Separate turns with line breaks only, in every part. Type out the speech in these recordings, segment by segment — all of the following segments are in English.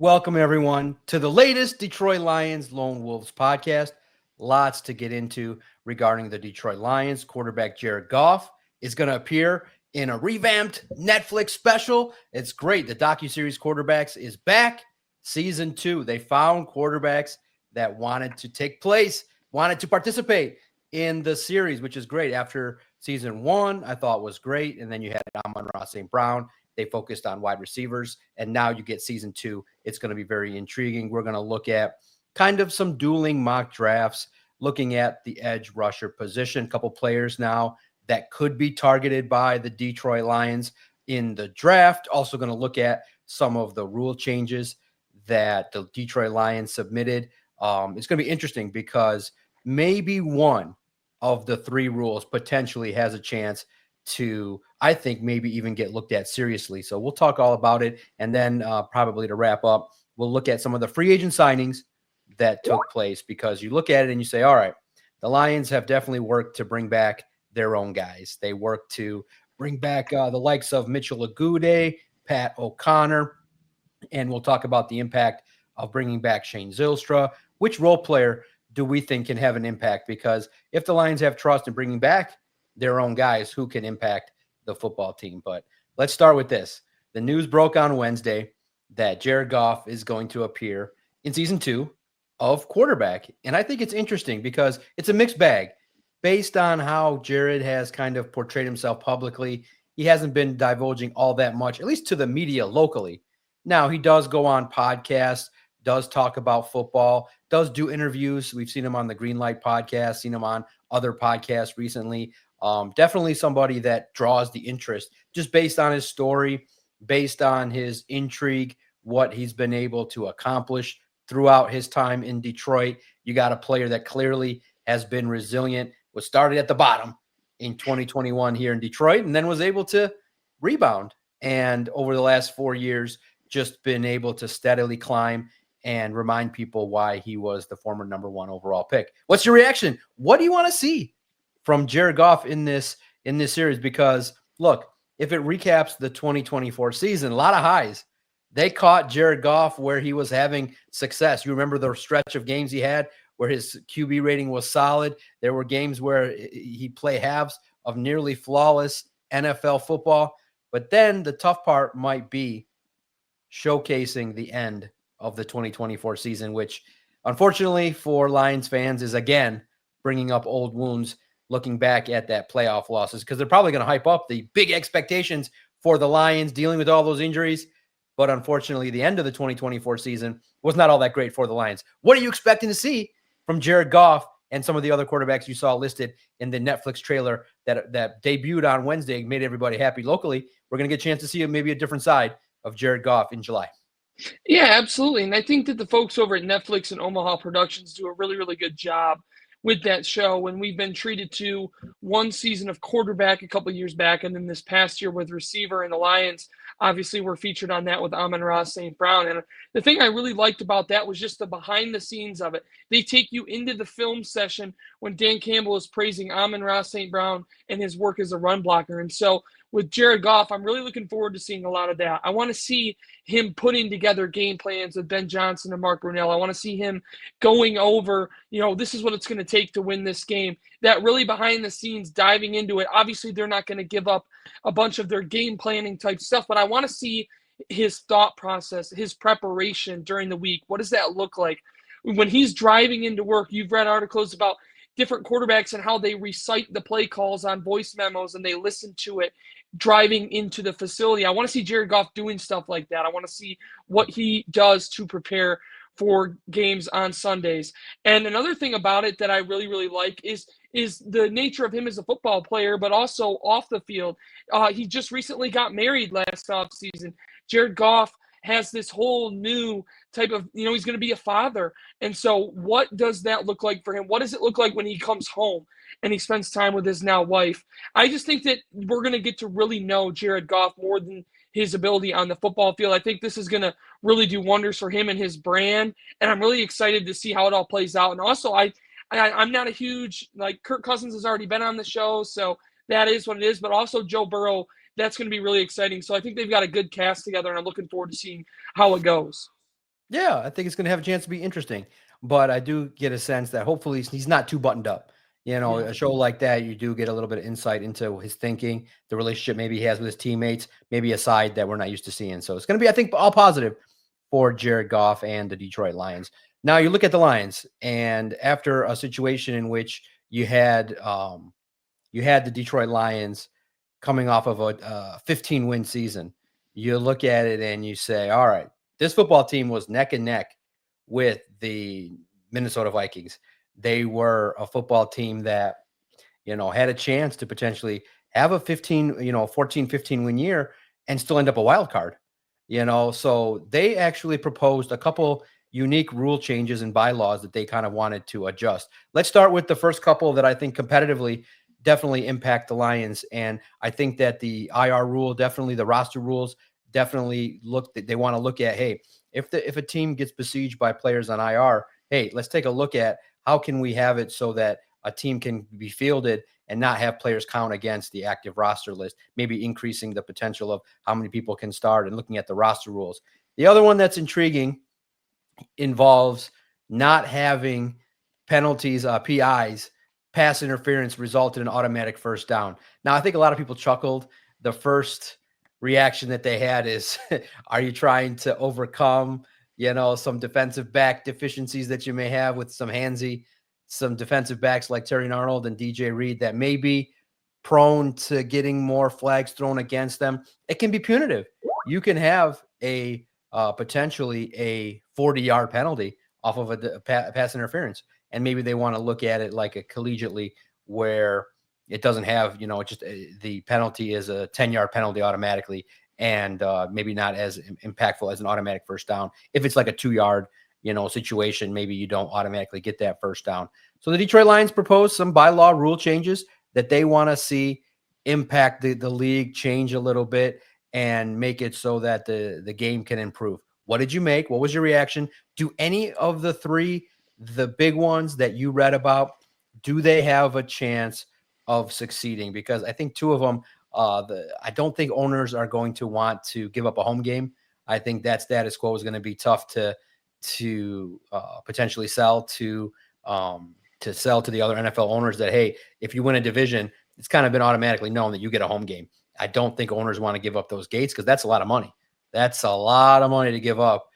Welcome, everyone, to the latest Detroit Lions Lone Wolves podcast. Lots to get into regarding the Detroit Lions. Quarterback Jared Goff is going to appear in a revamped Netflix special. It's great. The docuseries Quarterbacks is back. Season 2. They found quarterbacks that wanted to participate in the series, which is great. After season 1, I thought was great. And then you had Amon-Ra St. Brown. They focused on wide receivers, and now you get season 2. It's going to be very intriguing. We're going to look at kind of some dueling mock drafts, looking at the edge rusher position, a couple players now that could be targeted by the Detroit Lions in the draft. Also going to look at some of the rule changes that the Detroit Lions submitted. It's going to be interesting because maybe one of the 3 rules potentially has a chance to, I think, maybe even get looked at seriously. So we'll talk all about it. And then probably to wrap up, we'll look at some of the free agent signings that took place, because you look at it and you say, all right, the Lions have definitely worked to bring back their own guys. They worked to bring back the likes of Mykel Agude, Pat O'Connor, and we'll talk about the impact of bringing back Shane Zylstra. Which role player do we think can have an impact? Because if the Lions have trust in bringing back their own guys, who can impact the football team. But let's start with this. The news broke on Wednesday that Jared Goff is going to appear in season 2 of quarterback. And I think it's interesting because it's a mixed bag based on how Jared has kind of portrayed himself publicly. He hasn't been divulging all that much, at least to the media locally. Now, he does go on podcasts, does talk about football, does do interviews. We've seen him on the Greenlight podcast, seen him on other podcasts recently. Definitely somebody that draws the interest just based on his story, based on his intrigue, what he's been able to accomplish throughout his time in Detroit. You got a player that clearly has been resilient, was started at the bottom in 2021 here in Detroit, and then was able to rebound. And over the last 4 years, just been able to steadily climb and remind people why he was the former number 1 overall pick. What's your reaction? What do you want to see from Jared Goff in this series? Because look, if it recaps the 2024 season, a lot of highs. They caught Jared Goff where he was having success. You remember the stretch of games he had where his QB rating was solid. There were games where he played halves of nearly flawless NFL football. But then the tough part might be showcasing the end of the 2024 season, which unfortunately for Lions fans is again bringing up old wounds, looking back at that playoff losses, because they're probably going to hype up the big expectations for the Lions dealing with all those injuries. But unfortunately, the end of the 2024 season was not all that great for the Lions. What are you expecting to see from Jared Goff and some of the other quarterbacks you saw listed in the Netflix trailer that debuted on Wednesday, made everybody happy locally? We're going to get a chance to see maybe a different side of Jared Goff in July.
Yeah, absolutely. And I think that the folks over at Netflix and Omaha Productions do a really, really good job with that show. And we've been treated to one season of quarterback a couple of years back, and then this past year with receiver, and the Lions obviously were featured on that with Amon-Ra St. Brown. And the thing I really liked about that was just the behind the scenes of it. They take you into the film session when Dan Campbell is praising Amon-Ra St. Brown and his work as a run blocker. And so with Jared Goff, I'm really looking forward to seeing a lot of that. I want to see him putting together game plans with Ben Johnson and Mark Brunell. I want to see him going over, this is what it's going to take to win this game. That really behind the scenes, diving into it. Obviously, they're not going to give up a bunch of their game planning type stuff, but I want to see his thought process, his preparation during the week. What does that look like? When he's driving into work, you've read articles about different quarterbacks and how they recite the play calls on voice memos and they listen to it driving into the facility. I want to see Jared Goff doing stuff like that. I want to see what he does to prepare for games on Sundays. And another thing about it that I really, really like is the nature of him as a football player, but also off the field. He just recently got married last offseason. Jared Goff has this whole new type of, he's going to be a father. And so what does that look like for him? What does it look like when he comes home and he spends time with his now wife? I just think that we're going to get to really know Jared Goff more than his ability on the football field. I think this is going to really do wonders for him and his brand. And I'm really excited to see how it all plays out. And also, I'm not a huge, Kirk Cousins has already been on the show, so that is what it is. But also Joe Burrow, that's going to be really exciting. So I think they've got a good cast together, and I'm looking forward to seeing how it goes.
Yeah, I think it's going to have a chance to be interesting. But I do get a sense that hopefully he's not too buttoned up.
Yeah.
A show like that, you do get a little bit of insight into his thinking, the relationship maybe he has with his teammates, maybe a side that we're not used to seeing. So it's going to be, I think, all positive for Jared Goff and the Detroit Lions. Now you look at the Lions, and after a situation in which you had the Detroit Lions coming off of a 15-win season, you look at it and you say, all right, this football team was neck and neck with the Minnesota Vikings. They were a football team that, had a chance to potentially have a 14, 15 win year and still end up a wild card. So they actually proposed a couple unique rule changes and bylaws that they kind of wanted to adjust. Let's start with the first couple that I think competitively definitely impact the Lions. And I think that the IR rule, definitely the roster rules, definitely they want to look at, hey, if a team gets besieged by players on IR, hey, let's take a look at how can we have it so that a team can be fielded and not have players count against the active roster list, maybe increasing the potential of how many people can start and looking at the roster rules. The other one that's intriguing involves not having penalties, PIs, pass interference result in an automatic first down. Now, I think a lot of people chuckled. The first reaction that they had is, are you trying to overcome, some defensive back deficiencies that you may have with some defensive backs like Terry Arnold and DJ Reed that may be prone to getting more flags thrown against them? It can be punitive. You can have potentially a 40-yard penalty off of a pass interference. And maybe they want to look at it like a collegiately where it doesn't have, the penalty is a 10-yard penalty automatically and maybe not as impactful as an automatic first down. If it's like a 2-yard, situation, maybe you don't automatically get that first down. So the Detroit Lions proposed some bylaw rule changes that they want to see impact the league, change a little bit, and make it so that the game can improve. What did you make? What was your reaction? Do any of the three, the big ones that you read about, do they have a chance of succeeding? Because I think two of them, I don't think owners are going to want to give up a home game. I think that status quo is going to be tough to potentially sell to the other NFL owners that, hey, if you win a division, it's kind of been automatically known that you get a home game. I don't think owners want to give up those gates because that's a lot of money. That's a lot of money to give up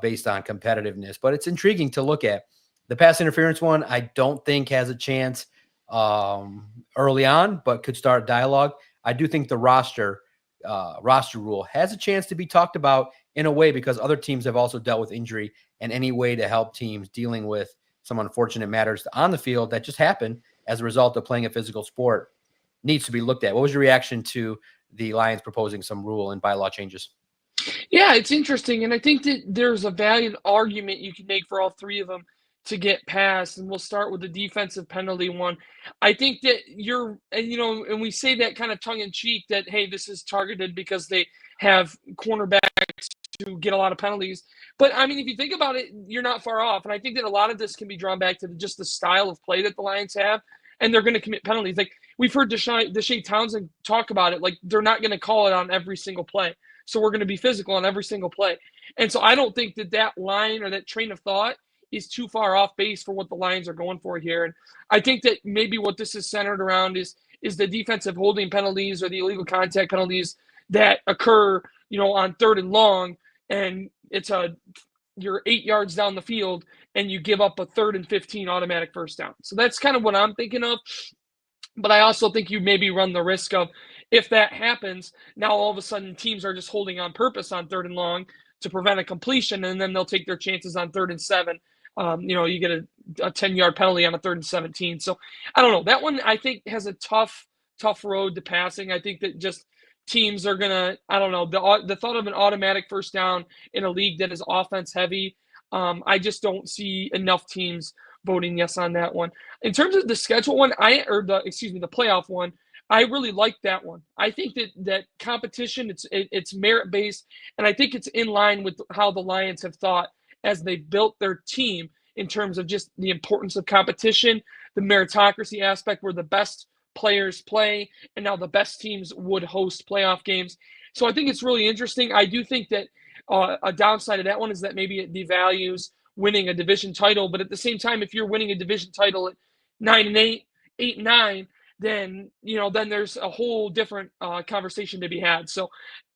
based on competitiveness. But it's intriguing to look at. The pass interference one, I don't think has a chance early on, but could start dialogue. I do think the roster rule has a chance to be talked about in a way because other teams have also dealt with injury, and any way to help teams dealing with some unfortunate matters on the field that just happen as a result of playing a physical sport needs to be looked at. What was your reaction to the Lions proposing some rule and bylaw changes?
Yeah, it's interesting. And I think that there's a valid argument you can make for all three of them to get past. And we'll start with the defensive penalty one. I think that and we say that kind of tongue in cheek that, hey, this is targeted because they have cornerbacks to get a lot of penalties. But I mean, if you think about it, you're not far off. And I think that a lot of this can be drawn back to just the style of play that the Lions have. And they're going to commit penalties. Like we've heard Deshae Townsend talk about it. Like they're not going to call it on every single play. So we're going to be physical on every single play. And so I don't think that line or that train of thought is too far off base for what the Lions are going for here. And I think that maybe what this is centered around is the defensive holding penalties or the illegal contact penalties that occur, on 3rd and long, and you're 8 yards down the field and you give up a 3rd and 15 automatic first down. So that's kind of what I'm thinking of. But I also think you maybe run the risk of, if that happens, now all of a sudden teams are just holding on purpose on 3rd and long to prevent a completion, and then they'll take their chances on 3rd and 7. You get a 10-yard penalty on a 3rd and 17. So I don't know. That one I think has a tough road to passing. I think that just teams are gonna, I don't know, the thought of an automatic first down in a league that is offense heavy. I just don't see enough teams voting yes on that one. In terms of the schedule one, the playoff one, I really like that one. I think that competition, it's merit based, and I think it's in line with how the Lions have thought as they built their team in terms of just the importance of competition, the meritocracy aspect where the best players play, and now the best teams would host playoff games. So I think it's really interesting. I do think that a downside of that one is that maybe it devalues winning a division title. But at the same time, if you're winning a division title at 9-8, 8-9, then then there's a whole different conversation to be had. So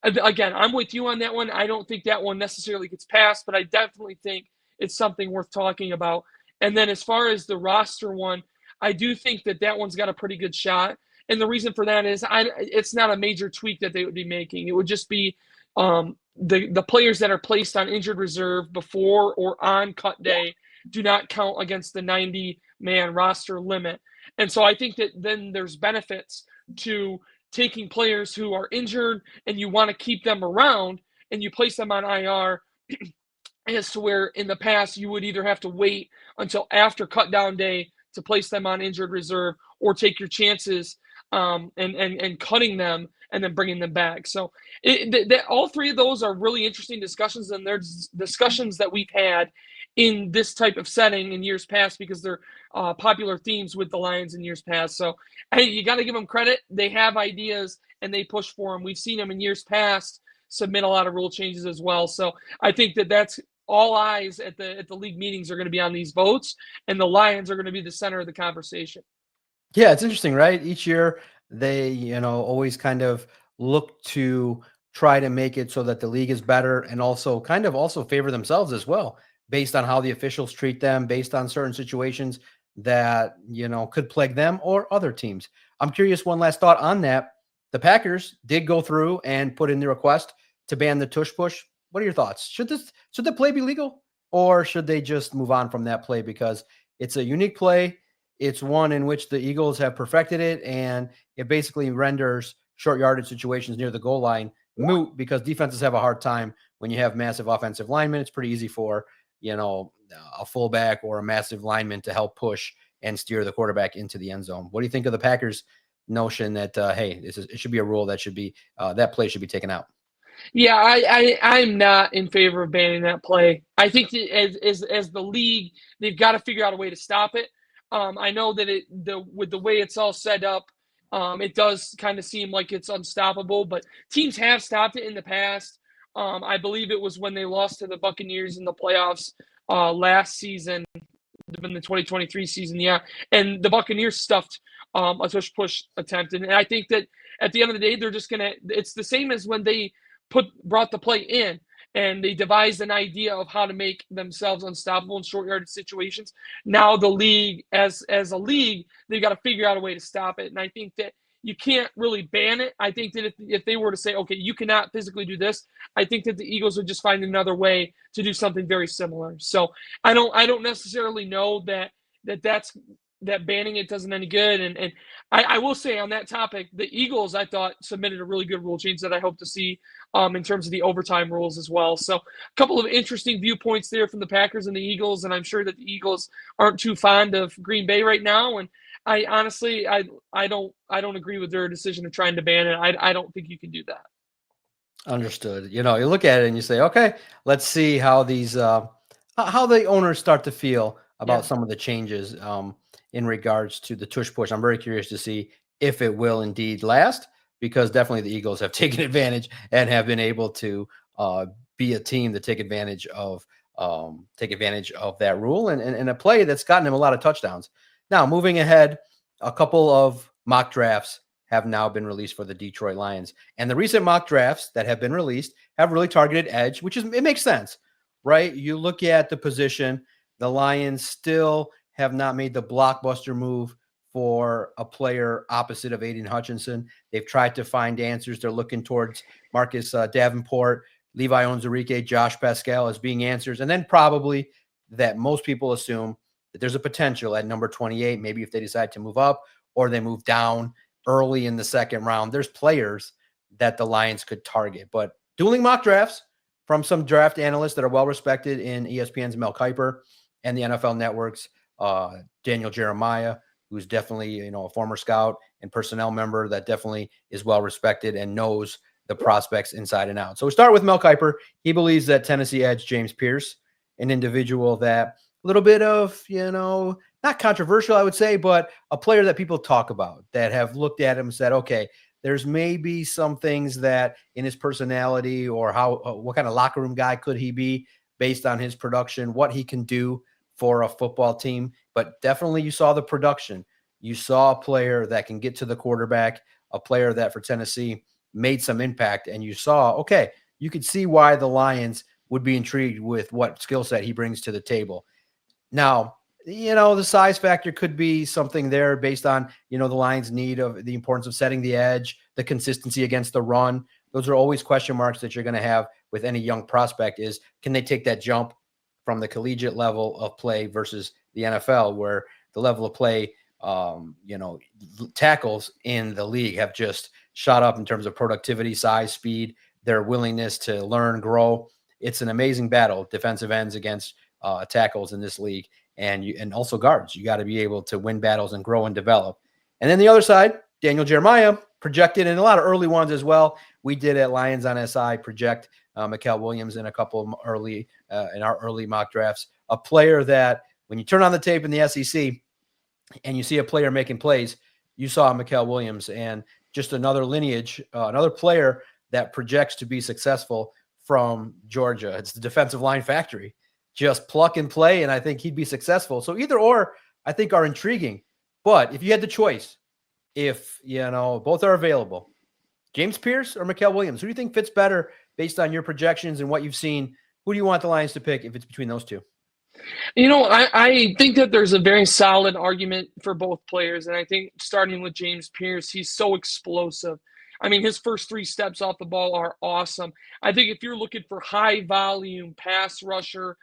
again, I'm with you on that one. I don't think that one necessarily gets passed, but I definitely think it's something worth talking about. And then as far as the roster one, I do think that one's got a pretty good shot. And the reason for that is it's not a major tweak that they would be making. It would just be the players that are placed on injured reserve before or on cut day do not count against the 90-man roster limit. And so I think that then there's benefits to taking players who are injured and you want to keep them around and you place them on IR as to where in the past you would either have to wait until after cut down day to place them on injured reserve or take your chances and cutting them and then bringing them back. So all three of those are really interesting discussions, and there's discussions that we've had in this type of setting in years past because they're popular themes with the Lions in years past. So hey, you got to give them credit. They have ideas and they push for them. We've seen them in years past submit a lot of rule changes as well. So I think that's all eyes at the league meetings are going to be on these votes, and the Lions are going to be the center of the conversation.
Yeah, it's interesting, right? Each year they, always kind of look to try to make it so that the league is better and also kind of also favor themselves as well, based on how the officials treat them, based on certain situations that, could plague them or other teams. I'm curious, one last thought on that. The Packers did go through and put in the request to ban the tush push. What are your thoughts? Should the play be legal, or should they just move on from that play because it's a unique play? It's one in which the Eagles have perfected it, and it basically renders short yardage situations near the goal line moot because defenses have a hard time when you have massive offensive linemen. It's pretty easy for, a fullback or a massive lineman to help push and steer the quarterback into the end zone. What do you think of the Packers' notion that, hey, it should be a rule that should be that play should be taken out?
Yeah, I'm not in favor of banning that play. I think that as the league, they've got to figure out a way to stop it. I know that with the way it's all set up, it does kind of seem like it's unstoppable, but teams have stopped it in the past. I believe it was when they lost to the Buccaneers in the playoffs last season, in the 2023 season, yeah. And the Buccaneers stuffed a tush push attempt, and I think that at the end of the day, they're just gonna. It's the same as when they brought the play in and they devised an idea of how to make themselves unstoppable in short yardage situations. Now the league, as a league, they've got to figure out a way to stop it. And I think that you can't really ban it. I think that if they were to say, okay, you cannot physically do this, I think that the Eagles would just find another way to do something very similar. So I don't necessarily know that banning it doesn't any good. And I will say on that topic, the Eagles, I thought, submitted a really good rule change that I hope to see in terms of the overtime rules as well. So a couple of interesting viewpoints there from the Packers and the Eagles, and I'm sure that the Eagles aren't too fond of Green Bay right now. And I honestly, I don't agree with their decision of trying to ban it. I don't think you can do that.
Understood. You look at it and you say, okay, let's see how these how the owners start to feel about some of the changes in regards to the tush push. I'm very curious to see if it will indeed last, because definitely the Eagles have taken advantage and have been able to be a team to take advantage of that rule and a play that's gotten them a lot of touchdowns. Now, moving ahead, a couple of mock drafts have now been released for the Detroit Lions. And the recent mock drafts that have been released have really targeted edge, it makes sense, right? You look at the position, the Lions still have not made the blockbuster move for a player opposite of Aiden Hutchinson. They've tried to find answers. They're looking towards Marcus Davenport, Levi Onwuzurike, Josh Pascal as being answers. And then probably that most people assume that there's a potential at number 28, maybe if they decide to move up or they move down early in the second round. There's players that the Lions could target. But dueling mock drafts from some draft analysts that are well-respected in ESPN's Mel Kiper and the NFL Network's Daniel Jeremiah, who's definitely, a former scout and personnel member that definitely is well-respected and knows the prospects inside and out. So we start with Mel Kiper. He believes that Tennessee edge James Pearce, an individual that a little bit of, not controversial, I would say, but a player that people talk about, that have looked at him and said, okay, There's maybe some things that in his personality or how what kind of locker room guy could he be based on his production, what he can do for a football team. But definitely you saw the production. You saw a player that can get to the quarterback, a player that for Tennessee made some impact. And you saw, okay, you could see why the Lions would be intrigued with what skill set he brings to the table. Now, the size factor could be something there based on, the Lions' need of the importance of setting the edge, the consistency against the run. Those are always question marks that you're going to have with any young prospect is, can they take that jump from the collegiate level of play versus the NFL, where the level of play, tackles in the league have just shot up in terms of productivity, size, speed, their willingness to learn, grow. It's an amazing battle, defensive ends against tackles in this league, and also guards. You got to be able to win battles and grow and develop. And then the other side, Daniel Jeremiah projected in a lot of early ones as well. We did at Lions on SI project Mykel Williams in a couple of early in our early mock drafts. A player that when you turn on the tape in the SEC and you see a player making plays, you saw Mykel Williams, and just another lineage, another player that projects to be successful from Georgia. It's the defensive line factory. Just pluck and play, and I think he'd be successful. So either or, I think, are intriguing. But if you had the choice, if, both are available, James Pearce or Mykel Williams, who do you think fits better based on your projections and what you've seen? Who do you want the Lions to pick if it's between those two?
I think that there's a very solid argument for both players. And I think starting with James Pearce, he's so explosive. I mean, his first 3 steps off the ball are awesome. I think if you're looking for high volume pass rusher,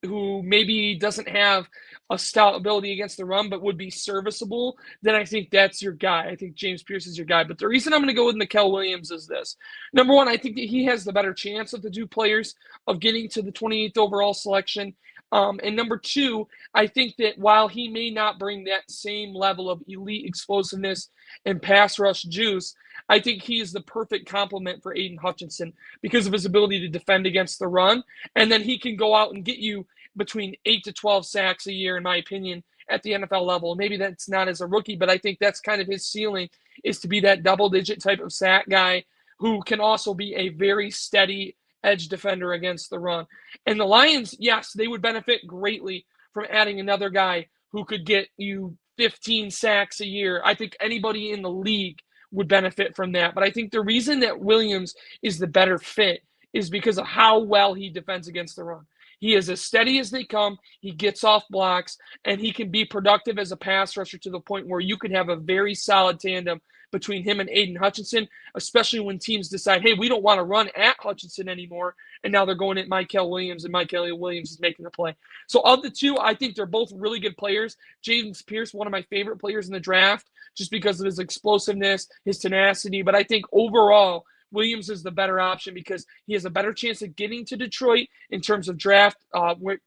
who maybe doesn't have a stout ability against the run, but would be serviceable, then I think that's your guy. I think James Pearce is your guy. But the reason I'm going to go with Mykel Williams is this. Number one, I think that he has the better chance of the 2 players of getting to the 28th overall selection. And number 2, I think that while he may not bring that same level of elite explosiveness and pass rush juice, I think he is the perfect complement for Aiden Hutchinson because of his ability to defend against the run. And then he can go out and get you between 8 to 12 sacks a year, in my opinion, at the NFL level. Maybe that's not as a rookie, but I think that's kind of his ceiling, is to be that double-digit type of sack guy who can also be a very steady edge defender against the run. And the Lions, yes, they would benefit greatly from adding another guy who could get you 15 sacks a year. I think anybody in the league would benefit from that. But I think the reason that Williams is the better fit is because of how well he defends against the run. He is as steady as they come. He gets off blocks, and he can be productive as a pass rusher to the point where you could have a very solid tandem between him and Aiden Hutchinson, especially when teams decide, hey, we don't want to run at Hutchinson anymore, and now they're going at Mykel Williams, and Mykel Williams is making the play. So of the 2, I think they're both really good players. James Pearce, one of my favorite players in the draft, just because of his explosiveness, his tenacity. But I think overall, Williams is the better option because he has a better chance of getting to Detroit in terms of draft,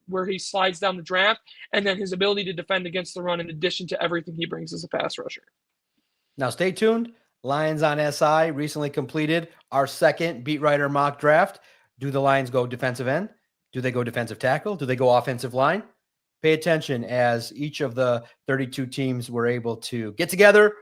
where he slides down the draft, and then his ability to defend against the run in addition to everything he brings as a pass rusher.
Now, stay tuned. Lions on SI recently completed our second beat writer mock draft. Do the Lions go defensive end? Do they go defensive tackle? Do they go offensive line? Pay attention as each of the 32 teams were able to get together,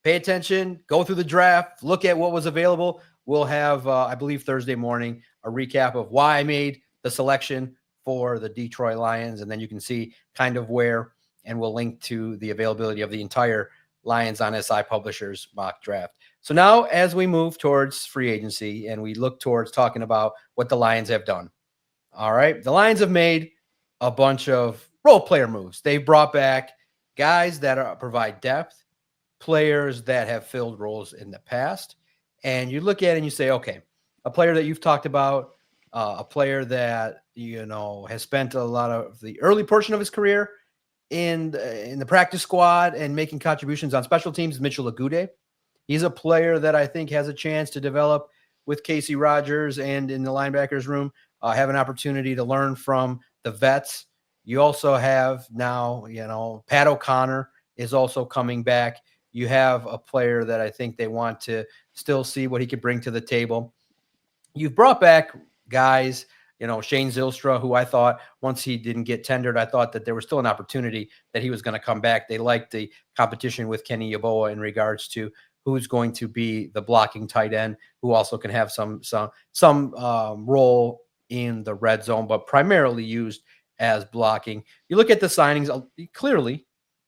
pay attention, go through the draft, look at what was available. We'll have, I believe, Thursday morning, a recap of why I made the selection for the Detroit Lions. And then you can see kind of where, and we'll link to the availability of the entire Lions on SI Publishers mock draft. So now as we move towards free agency and we look towards talking about what the Lions have done. All right. The Lions have made a bunch of role player moves. They've brought back guys that provide depth, players that have filled roles in the past. And you look at it and you say, okay, a player that you've talked about, a player that, has spent a lot of the early portion of his career in the practice squad and making contributions on special teams, Mitchell Agude. He's a player that I think has a chance to develop with Casey Rogers and in the linebackers room, have an opportunity to learn from the vets. You also have now, Pat O'Connor is also coming back. You have a player that I think they want to still see what he could bring to the table. You've brought back guys, Shane Zylstra, who I thought once he didn't get tendered, I thought that there was still an opportunity that he was going to come back. They liked the competition with Kenny Yeboah in regards to who's going to be the blocking tight end, who also can have some role in the red zone, but primarily used as blocking. You look at the signings, clearly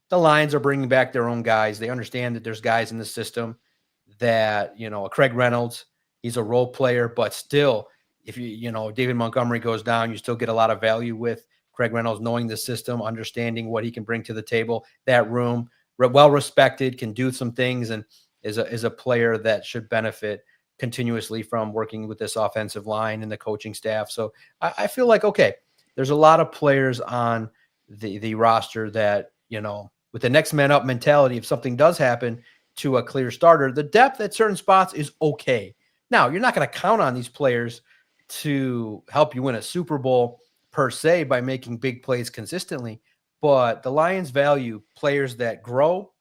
the Lions are bringing back their own guys. They understand that there's guys in the system that, Craig Reynolds, he's a role player, but still, if David Montgomery goes down, you still get a lot of value with Craig Reynolds, knowing the system, understanding what he can bring to the table. That room, well respected, can do some things, and is a player that should benefit continuously from working with this offensive line and the coaching staff. So I feel like, okay, there's a lot of players on the roster that, with the next man up mentality, if something does happen to a clear starter, the depth at certain spots is okay. Now, you're not going to count on these players to help you win a Super Bowl per se by making big plays consistently, but the Lions value players that grow,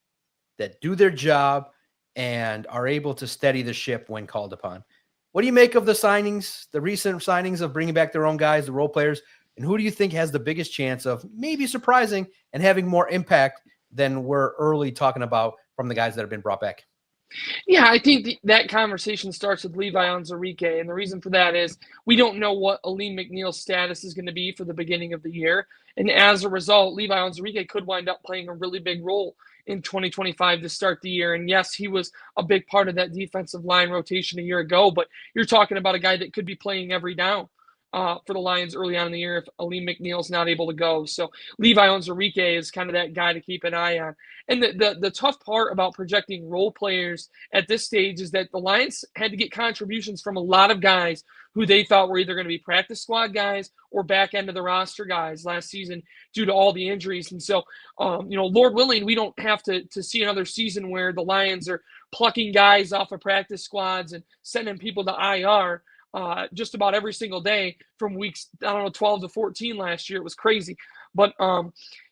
that do their job, and are able to steady the ship when called upon. What do you make of the signings, the recent signings of bringing back their own guys, the role players, and who do you think has the biggest chance of maybe surprising and having more impact than we're early talking about from the guys that have been brought back?
Yeah, I think that conversation starts with Levi Onwuzurike, and the reason for that is we don't know what Alim McNeill's status is going to be for the beginning of the year, and as a result, Levi Onwuzurike could wind up playing a really big role in 2025 to start the year. And yes, he was a big part of that defensive line rotation a year ago, but you're talking about a guy that could be playing every down for the Lions early on in the year if Alim McNeill's not able to go. So Levi Onwuzurike is kind of that guy to keep an eye on. And the tough part about projecting role players at this stage is that the Lions had to get contributions from a lot of guys who they thought were either going to be practice squad guys or back end of the roster guys last season due to all the injuries. And so, Lord willing, we don't have to see another season where the Lions are plucking guys off of practice squads and sending people to IR. Just about every single day from weeks, 12 to 14 last year. It was crazy. But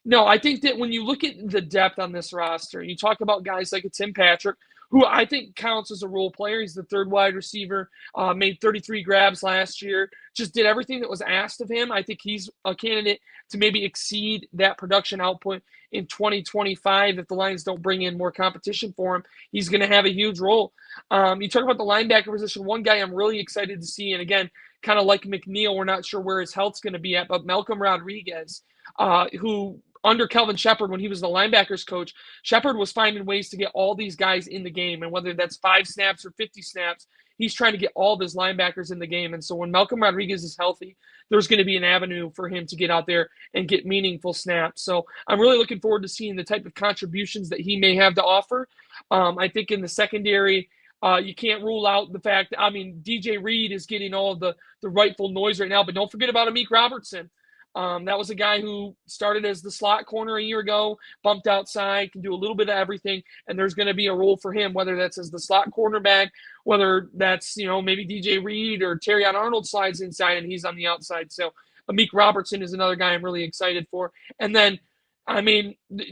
no, I think that when you look at the depth on this roster, you talk about guys like a Tim Patrick, who I think counts as a role player. He's the third wide receiver, made 33 grabs last year, just did everything that was asked of him. I think he's a candidate to maybe exceed that production output in 2025 if the Lions don't bring in more competition for him. He's going to have a huge role. You talk about the linebacker position. One guy I'm really excited to see, and again, kind of like McNeill, we're not sure where his health's going to be at, but Malcolm Rodriguez, who under Kelvin Shepard, when he was the linebackers coach, Shepard was finding ways to get all these guys in the game. And whether that's 5 snaps or 50 snaps, he's trying to get all of his linebackers in the game. And so when Malcolm Rodriguez is healthy, there's going to be an avenue for him to get out there and get meaningful snaps. So I'm really looking forward to seeing the type of contributions that he may have to offer. I think in the secondary, you can't rule out the fact that, DJ Reed is getting all of the rightful noise right now, but don't forget about Amik Robertson. That was a guy who started as the slot corner a year ago, bumped outside, can do a little bit of everything, and there's going to be a role for him, whether that's as the slot cornerback, whether that's, maybe DJ Reed or Terrion Arnold slides inside and he's on the outside. So Amik Robertson is another guy I'm really excited for. And then,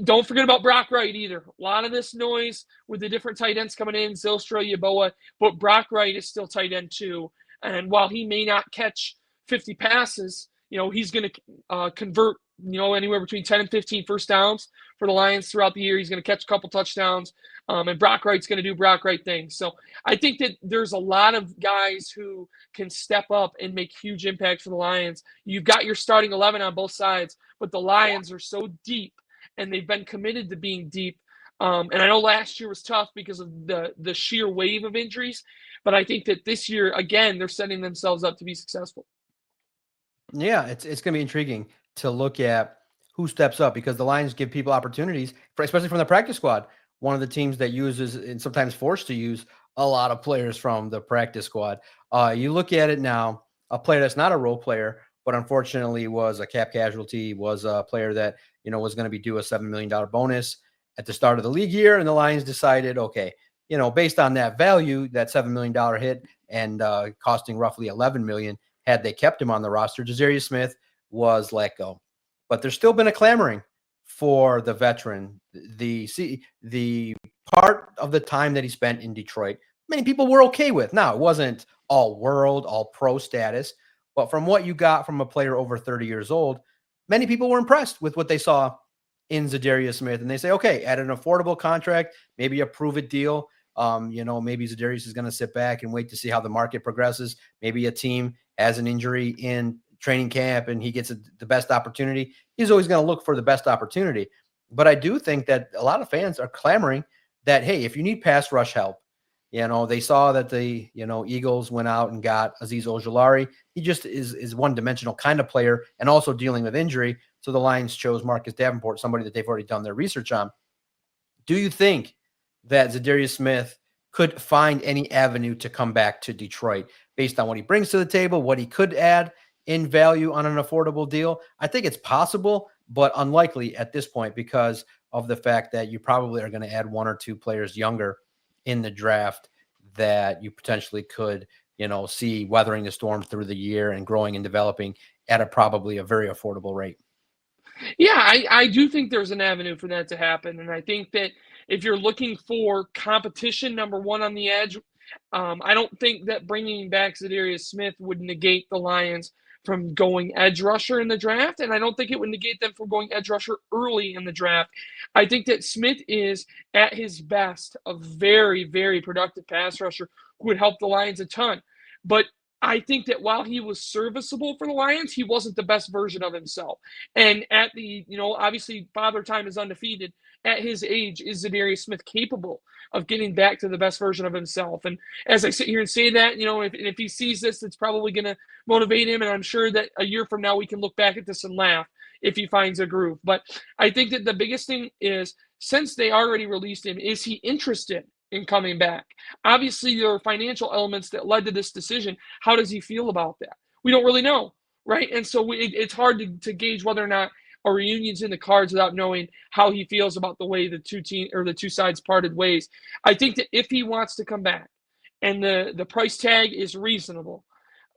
don't forget about Brock Wright either. A lot of this noise with the different tight ends coming in, Zylstra, Yeboah, but Brock Wright is still tight end too. And while he may not catch 50 passes, he's going to convert, anywhere between 10 and 15 first downs for the Lions throughout the year. He's going to catch a couple touchdowns, and Brock Wright's going to do Brock Wright things. So I think that there's a lot of guys who can step up and make huge impact for the Lions. You've got your starting 11 on both sides, but the Lions are so deep, and they've been committed to being deep. And I know last year was tough because of the sheer wave of injuries, but I think that this year, again, they're setting themselves up to be successful.
Yeah, it's going to be intriguing to look at who steps up, because the Lions give people opportunities, especially from the practice squad. One of the teams that uses and sometimes forced to use a lot of players from the practice squad. You look at it now, a player that's not a role player, but unfortunately was a cap casualty, was a player that, was going to be due a $7 million bonus at the start of the league year. And the Lions decided, okay, based on that value, that $7 million hit and costing roughly $11 million, had they kept him on the roster, Za'Darius Smith was let go. But there's still been a clamoring for the veteran. The part of the time that he spent in Detroit, many people were okay with. Now, it wasn't all world, all pro status, but from what you got from a player over 30 years old, many people were impressed with what they saw in Za'Darius Smith. And they say, okay, at an affordable contract, maybe a prove-it deal, Maybe Za'Darius is going to sit back and wait to see how the market progresses. Maybe a team has an injury in training camp and he gets the best opportunity. He's always going to look for the best opportunity. But I do think that a lot of fans are clamoring that, hey, if you need pass rush help, they saw that the, Eagles went out and got Azeez Ojulari. He just is one-dimensional kind of player and also dealing with injury. So the Lions chose Marcus Davenport, somebody that they've already done their research on. Do you think that Za'Darius Smith could find any avenue to come back to Detroit based on what he brings to the table, what he could add in value on an affordable deal? I think it's possible, but unlikely at this point because of the fact that you probably are going to add one or two players younger in the draft that you potentially could, see weathering the storm through the year and growing and developing at probably a very affordable rate.
Yeah, I do think there's an avenue for that to happen. And I think that if you're looking for competition, number one on the edge, I don't think that bringing back Za'Darius Smith would negate the Lions from going edge rusher in the draft. And I don't think it would negate them from going edge rusher early in the draft. I think that Smith is, at his best, a very, very productive pass rusher who would help the Lions a ton. But I think that while he was serviceable for the Lions, he wasn't the best version of himself. And at the, obviously Father Time is undefeated. At his age, is Za'Darius Smith capable of getting back to the best version of himself? And as I sit here and say that, if he sees this, it's probably going to motivate him. And I'm sure that a year from now, we can look back at this and laugh if he finds a groove. But I think that the biggest thing is, since they already released him, is he interested in coming back? Obviously, there are financial elements that led to this decision. How does he feel about that? We don't really know, right? And so it's hard to gauge whether or not a reunion's in the cards without knowing how he feels about the way the two sides parted ways. I think that if he wants to come back and the price tag is reasonable,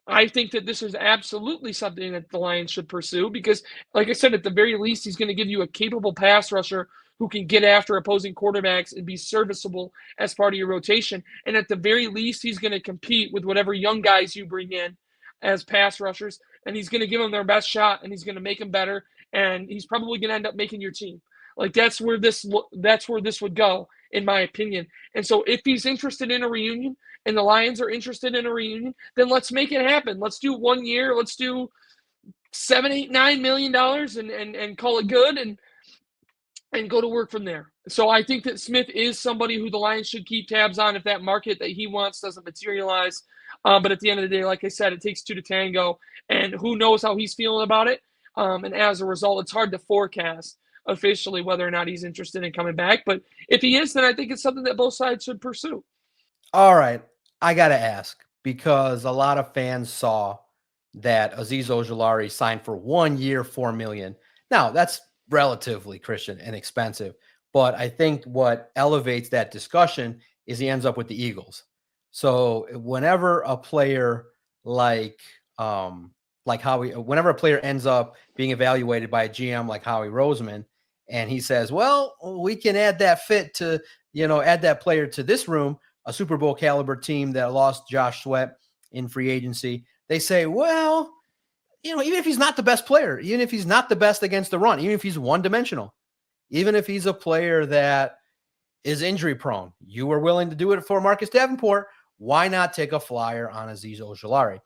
I think that this is absolutely something that the Lions should pursue because, like I said, at the very least, he's going to give you a capable pass rusher who can get after opposing quarterbacks and be serviceable as part of your rotation. And at the very least, he's going to compete with whatever young guys you bring in as pass rushers, and he's going to give them their best shot, and he's going to make them better, and he's probably going to end up making your team. Like that's where this would go, in my opinion. And so if he's interested in a reunion and the Lions are interested in a reunion, then let's make it happen. Let's do 1 year. Let's do $7, $8, $9 million and call it good and go to work from there. So I think that Smith is somebody who the Lions should keep tabs on if that market that he wants doesn't materialize. But at the end of the day, like I said, it takes two to tango, and who knows how he's feeling about it. And as a result, it's hard to forecast officially whether or not he's interested in coming back. But if he is, then I think it's something that both sides should pursue.
All right. I got to ask, because a lot of fans saw that Azeez Ojulari signed for 1 year, $4 million. Now, that's relatively, Christian, inexpensive. But I think what elevates that discussion is he ends up with the Eagles. So whenever a player whenever a player ends up being evaluated by a GM like Howie Roseman, and he says, well, we can add that fit to, add that player to this room, a Super Bowl caliber team that lost Josh Sweat in free agency. They say, well, even if he's not the best player, even if he's not the best against the run, even if he's one-dimensional, even if he's a player that is injury prone, you were willing to do it for Marcus Davenport. Why not take a flyer on Azeez Ojulari?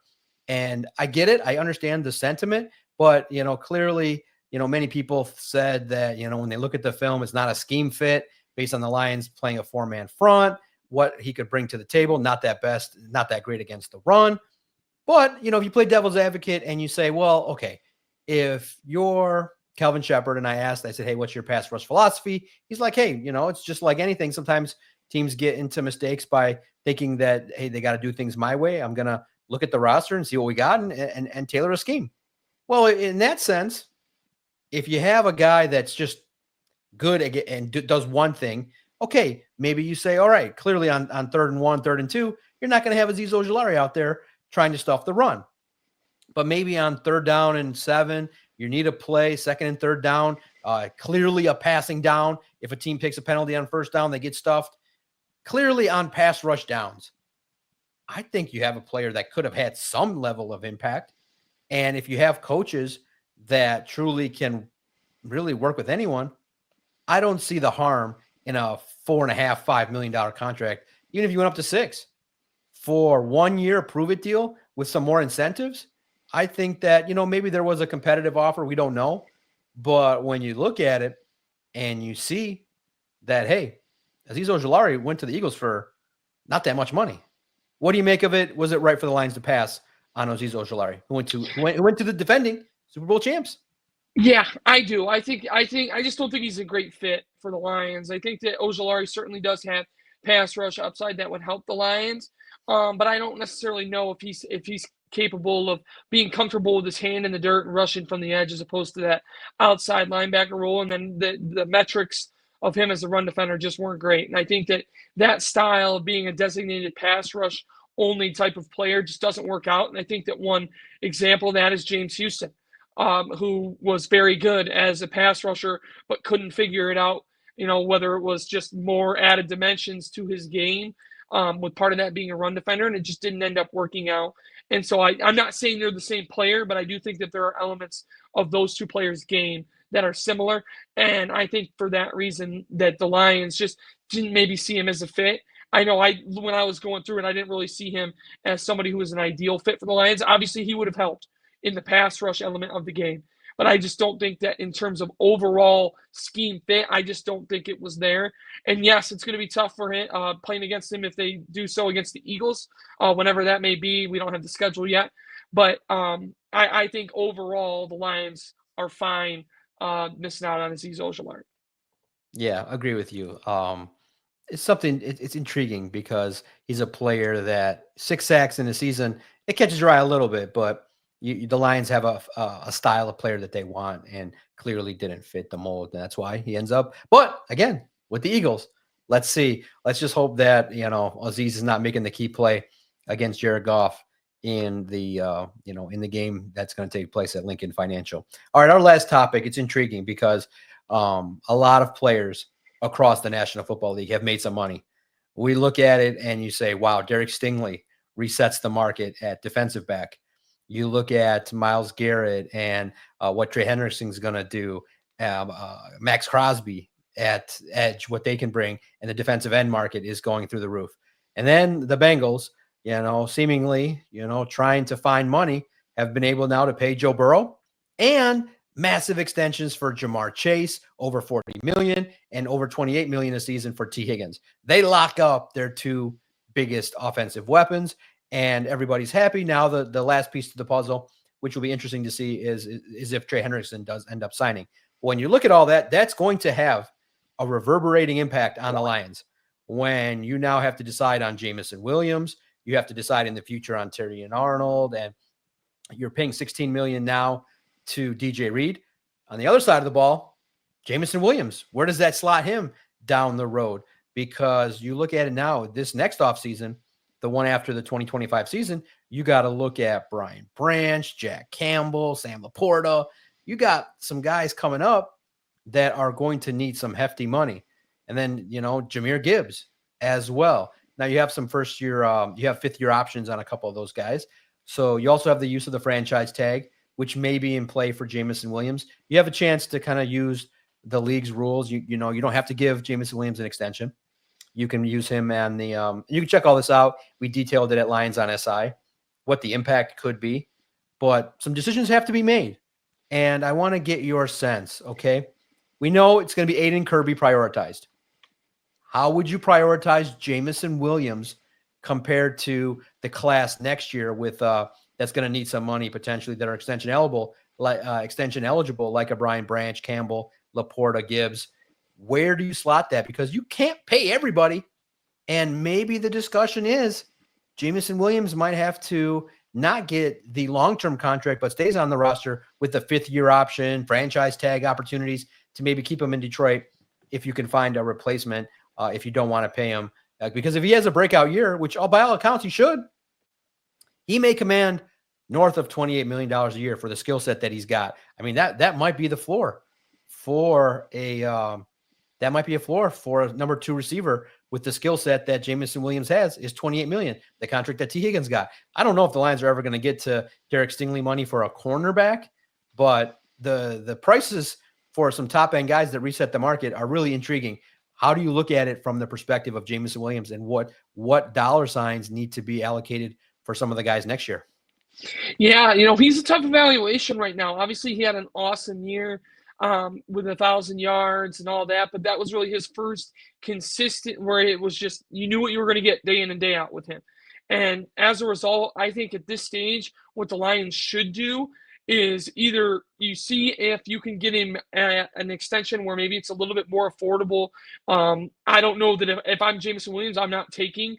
And I get it. I understand the sentiment, but, clearly, many people said that, when they look at the film, it's not a scheme fit based on the Lions playing a 4-man front, what he could bring to the table. Not that great against the run. But, if you play devil's advocate and you say, well, okay, if you're Kelvin Shepard, and I said, hey, what's your pass rush philosophy? He's like, hey, it's just like anything. Sometimes teams get into mistakes by thinking that, hey, they got to do things my way. I'm going to look at the roster and see what we got and tailor a scheme. Well, in that sense, if you have a guy that's just good and does one thing, okay, maybe you say, all right, clearly on 3rd and 1, 3rd and 2, you're not going to have Azeez Ojulari out there trying to stuff the run. But maybe on 3rd down and 7, you need a play, 2nd and 3rd down, clearly a passing down. If a team takes a penalty on 1st down, they get stuffed. Clearly on pass rush downs, I think you have a player that could have had some level of impact. And if you have coaches that truly can really work with anyone, I don't see the harm in a $4.5, $5 million contract, even if you went up to 6 for 1 year prove it deal with some more incentives, I think that, maybe there was a competitive offer. We don't know. But when you look at it and you see that, hey, Azeez Ojulari went to the Eagles for not that much money. What do you make of it? Was it right for the Lions to pass on Azeez Ojulari, who went to the defending Super Bowl champs?
Yeah, I do. I just don't think he's a great fit for the Lions. I think that Ojulari certainly does have pass rush upside that would help the Lions. But I don't necessarily know if he's capable of being comfortable with his hand in the dirt and rushing from the edge as opposed to that outside linebacker role. And then the metrics of him as a run defender just weren't great. And I think that style of being a designated pass rush only type of player just doesn't work out. And I think that one example of that is James Houston, who was very good as a pass rusher, but couldn't figure it out, whether it was just more added dimensions to his game, with part of that being a run defender, and it just didn't end up working out. And so I'm not saying they're the same player, but I do think that there are elements of those two players' game that are similar. And I think for that reason that the Lions just didn't maybe see him as a fit. I know when I was going through it, I didn't really see him as somebody who was an ideal fit for the Lions. Obviously, he would have helped in the pass rush element of the game. But I just don't think that in terms of overall scheme fit, I just don't think it was there. And yes, it's going to be tough for him playing against him if they do so against the Eagles, whenever that may be. We don't have the schedule yet. But I think overall the Lions are fine missing out on Azeez Ojulari.
Yeah, agree with you. It's intriguing because he's a player that 6 sacks in a season, it catches your eye a little bit, but the Lions have a style of player that they want and clearly didn't fit the mold. And that's why he ends up. But again, with the Eagles, let's see. Let's just hope that, Azeez is not making the key play against Jared Goff in the game that's going to take place at Lincoln Financial. All right, our last topic. It's intriguing because a lot of players across the National Football League have made some money. We look at it and you say, wow, Derek Stingley resets the market at defensive back. You look at Myles Garrett and what Trey Hendrickson's going to do, Max Crosby at edge, what they can bring, and the defensive end market is going through the roof. And then the Bengals, seemingly, trying to find money, have been able now to pay Joe Burrow and massive extensions for Jamar Chase, over $40 million and over $28 million a season for T. Higgins. They lock up their two biggest offensive weapons, and everybody's happy. Now the last piece to the puzzle, which will be interesting to see, is if Trey Hendrickson does end up signing. When you look at all that, that's going to have a reverberating impact on the Lions. When you now have to decide on Jamison Williams, you have to decide in the future on Terry and Arnold, and you're paying $16 million now to DJ Reed. On the other side of the ball, Jamison Williams, where does that slot him down the road? Because you look at it now, this next offseason, the one after the 2025 season, you got to look at Brian Branch, Jack Campbell, Sam Laporta. You got some guys coming up that are going to need some hefty money. And then, Jahmyr Gibbs as well. Now you have some first-year, you have fifth-year options on a couple of those guys. So you also have the use of the franchise tag, which may be in play for Jamison Williams. You have a chance to kind of use the league's rules. You don't have to give Jamison Williams an extension. You can use him and you can check all this out. We detailed it at Lions on SI, what the impact could be, but some decisions have to be made. And I want to get your sense. Okay. We know it's going to be Aiden Kirby prioritized. How would you prioritize Jamison Williams compared to the class next year with that's going to need some money potentially that are extension eligible, like a Brian Branch, Campbell, Laporta, Gibbs? Where do you slot that? Because you can't pay everybody. And maybe the discussion is Jamison Williams might have to not get the long-term contract, but stays on the roster with the fifth-year option, franchise tag opportunities to maybe keep him in Detroit if you can find a replacement, if you don't want to pay him. Because if he has a breakout year, which by all accounts he should, he may command north of $28 million a year for the skill set that he's got. I mean, that might be the floor for a number 2 receiver with the skill set that Jamison Williams has is $28 million, the contract that T. Higgins got. I don't know if the Lions are ever going to get to Derek Stingley money for a cornerback, but the prices for some top end guys that reset the market are really intriguing. How do you look at it from the perspective of Jameson Williams, and what dollar signs need to be allocated for some of the guys next year?
Yeah, he's a tough evaluation right now. Obviously, he had an awesome year with 1,000 yards and all that, but that was really his first consistent where it was just you knew what you were going to get day in and day out with him. And as a result, I think at this stage, what the Lions should do is either you see if you can get him an extension where maybe it's a little bit more affordable. I don't know that if I'm Jameson Williams, I'm not taking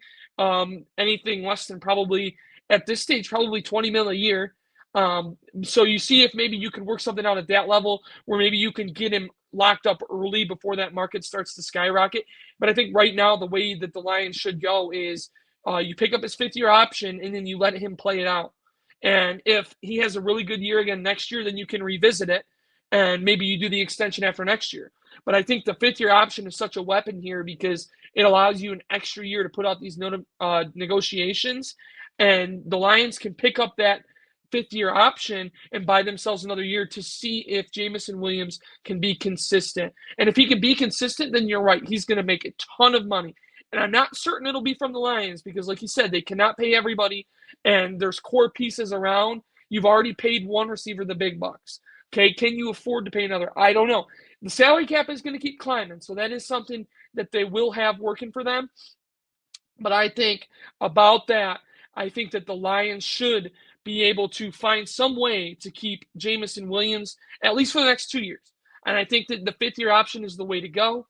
anything less than probably at this stage, probably 20 mil a year. So you see if maybe you can work something out at that level where maybe you can get him locked up early before that market starts to skyrocket. But I think right now the way that the Lions should go is you pick up his 5th-year option and then you let him play it out. And if he has a really good year again next year, then you can revisit it and maybe you do the extension after next year. But I think the 5th-year option is such a weapon here because it allows you an extra year to put out these negotiations. And the Lions can pick up that 5th-year option and buy themselves another year to see if Jameson Williams can be consistent. And if he can be consistent, then you're right. He's going to make a ton of money. And I'm not certain it'll be from the Lions because, like you said, they cannot pay everybody. And there's core pieces around. You've already paid one receiver the big bucks. Okay, can you afford to pay another? I don't know. The salary cap is going to keep climbing. So that is something that they will have working for them. But I think about that, I think that the Lions should be able to find some way to keep Jameson Williams, at least for the next 2 years. And I think that the 5th-year option is the way to go.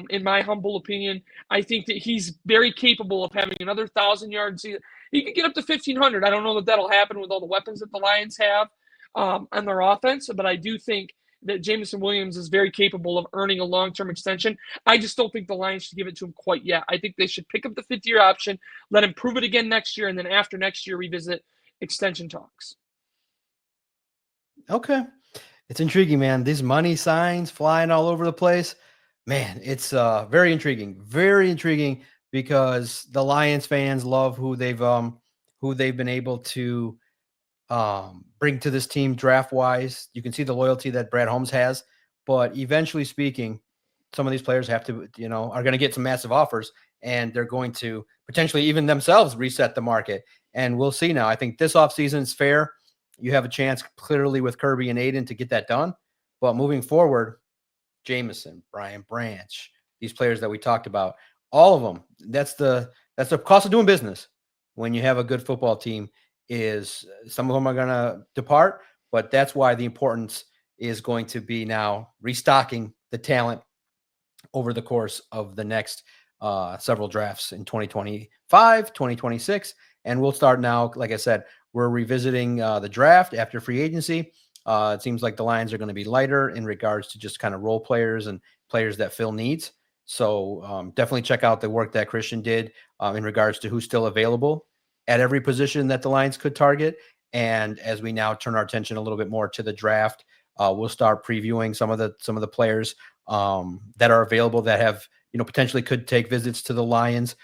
In my humble opinion, I think that he's very capable of having another 1,000 yards. He could get up to 1,500. I don't know that that'll happen with all the weapons that the Lions have on their offense, but I do think that Jameson Williams is very capable of earning a long-term extension. I just don't think the Lions should give it to him quite yet. I think they should pick up the 5th-year option, let him prove it again next year, and then after next year, revisit extension talks.
Okay. It's intriguing, man. These money signs flying all over the place. Man, it's very intriguing because the Lions fans love who they've been able to bring to this team draft wise. You can see the loyalty that Brad Holmes has, but eventually speaking, some of these players have to, are going to get some massive offers and they're going to potentially even themselves reset the market. And we'll see now. I think this offseason is fair. You have a chance clearly with Kirby and Aiden to get that done, but moving forward, Jameson, Brian Branch, these players that we talked about, all of them, that's the cost of doing business when you have a good football team. Is some of them are going to depart, but that's why the importance is going to be now restocking the talent over the course of the next several drafts in 2025, 2026. And we'll start now. Like I said, we're revisiting the draft after free agency. It seems like the Lions are going to be lighter in regards to just kind of role players and players that fill needs. So definitely check out the work that Christian did in regards to who's still available at every position that the Lions could target. And as we now turn our attention a little bit more to the draft, we'll start previewing some of the players that are available that have, potentially could take visits to the Lions.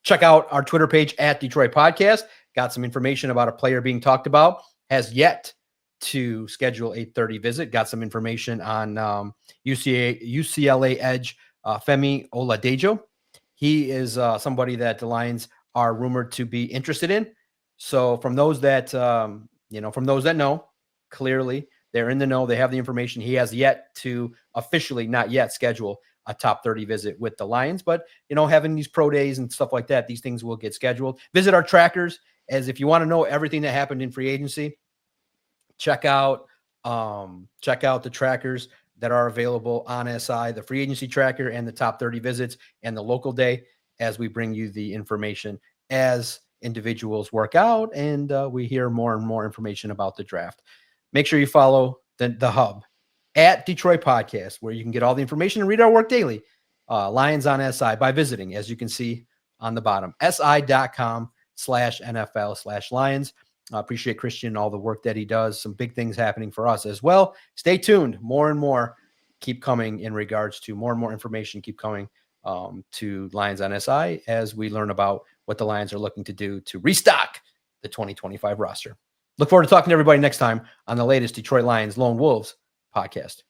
Check out our Twitter page at Detroit Podcast. Got some information about a player being talked about, has yet to schedule a 30 visit. Got some information on UCLA edge Femi Oladejo. He is somebody that the Lions are rumored to be interested in. So from those that, know, clearly they're in the know, they have the information. He has yet to officially not yet schedule a top 30 visit with the Lions, but having these pro days and stuff like that, these things will get scheduled. Visit our trackers, as if you want to know everything that happened in free agency, check out the trackers that are available on SI, the free agency tracker and the top 30 visits and the local day, as we bring you the information as individuals work out and we hear more and more information about the draft. Make sure you follow the hub at Detroit Podcast, where you can get all the information and read our work daily. Lions on SI by visiting, as you can see on the bottom, si.com/NFL/Lions. I appreciate Christian and all the work that he does. Some big things happening for us as well. Stay tuned. More and more keep coming in regards to more and more information keep coming to Lions on SI as we learn about what the Lions are looking to do to restock the 2025 roster. Look forward to talking to everybody next time on the latest Detroit Lions Lone Wolves podcast.